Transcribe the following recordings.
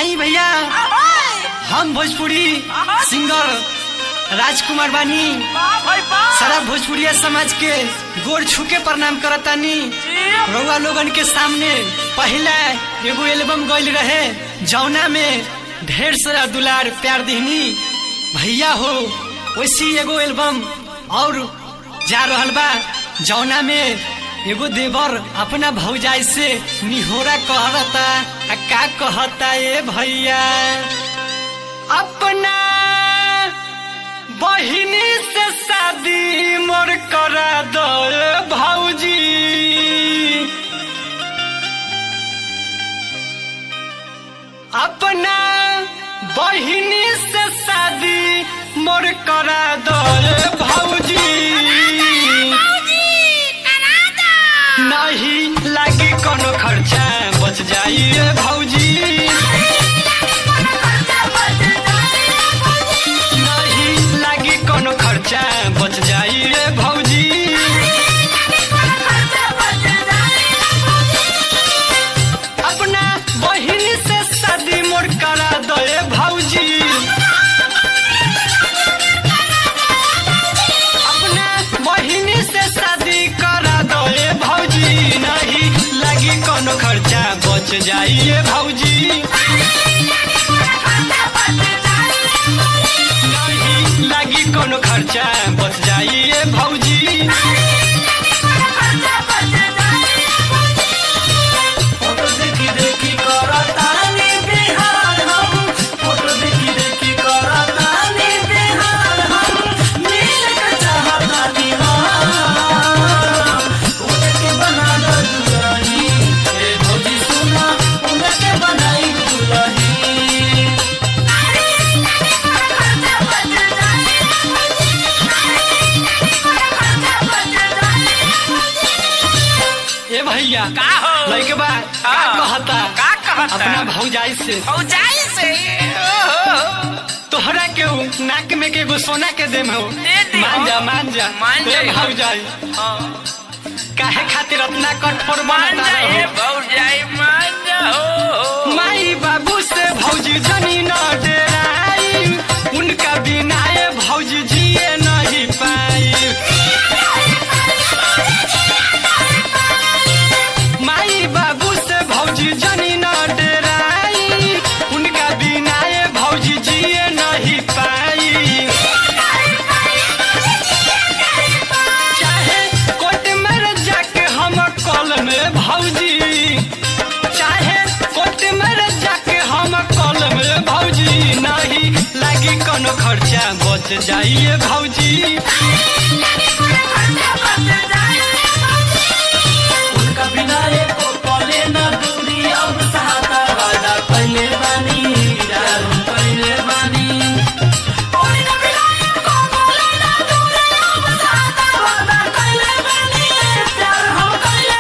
आई भैया हम भोजपुरी सिंगर राजकुमार बानी सारा भोजपुरिया समाज के गोड़ छुके प्रणाम करतानी। रउआ लोगन के सामने पहला एगो एल्बम गइल रहे जौना में ढेर सारा दुलार प्यार दीनी भैया हो। वैसी एगो एल्बम और जा रहल बा जौना में एगो देवर अपना भौजाई से निहोरा कहता का कहता ए भैया अपना बहिनी से शादी मोर करा दो भौजी। अपना बहिनी से शादी मोर करा दो भौजी। नहीं लागी कोनो खर्चा बच जाइए भौजी। नहीं लागी कोनो खर्चा बच जाइए भौजी। अपना बहिन से शादी मोर करा दो भौजी। अपना बहिन से शादी करा दो भौजी। नहीं लगी कोनो खर्चा बच जाइए भौजी। नहीं लगी कोनो खर्चा बच जाइए भौजी। फोटो देखी देखी करतानी बिहार हम, फोटो देखी देखी करतानी बिहार हम, मिल के चाहतानी हम, उनके बना दो दुल्हनी। ए भौजी सुना उनके बनाई दुल्हनी। ए भैया का हो? लइके बा का कहता अपना भौजाई से तोहरा के नाक में के एगो सोना के देम हो। दे दी मान हो। जा मान जा मान ए जाई हो। भौजाई काहे खातिर अपना कठोर मान बनता जाए रहो? भौजाई मान जाओ। माई बाबू से भौजी जनी न डेराई उनका बिना ये भौजी जिए नहीं पाई। माई बाबू से भौजी जनी न डेराई उनका बिना ये भौजी जिए नहीं पाई। चाहे कोर्ट में जाके हम कॉल में भौजी। चाहे कोर्ट में जाके हम कॉल में भौजी। नहीं लगी कोनो खर्चा बच जाइए भौजी। उनका बिना एको पले न दूरी अब सहाता वादा पहले बानी डालू पहले बानी। उनका बिना एको पले न दूरी अब सहाता वादा पहले बानी, प्यार हम पहले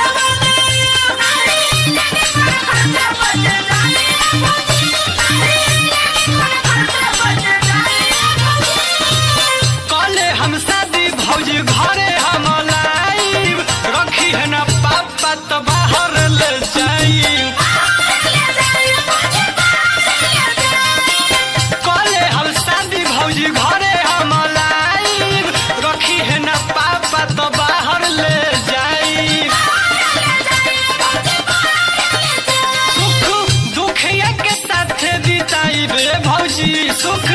कॉले हम शादी भौजी घरे हम लाइब रखी है ना पापा तो बाहर ले जाइब। कॉले हम शादी भौजी घरे हम लाइब रखी है ना पापा तो बाहर ले जाइब। सुख दुख के साथ बिताइबे भौजी। सुख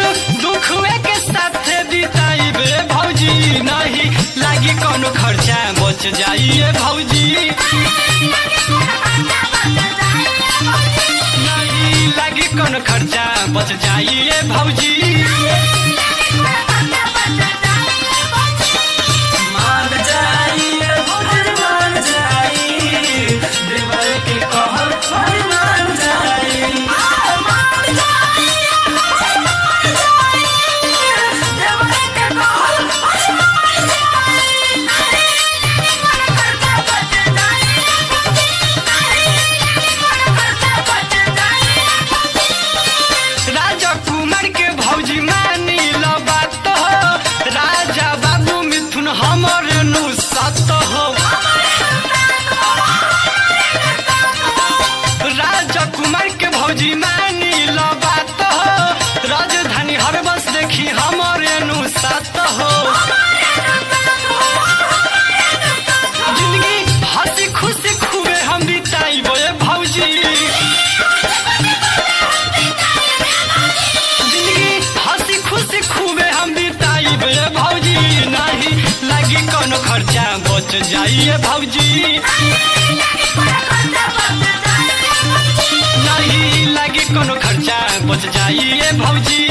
दुख के साथ बिताइबे भौजी। नहीं लागी कोनो खर्चा बच जाइए भौजी। नहीं लागी कोनो खर्चा बच जाइए भौजी। मान जाइए भौजी मान जाइए, देवर के कहल पर मान जाइए। राजा कुमार के भौजी लागी कोनो खर्चा बच जाइए भौजी नहीं लागी कोनो खर्चा बच जाइए भौजी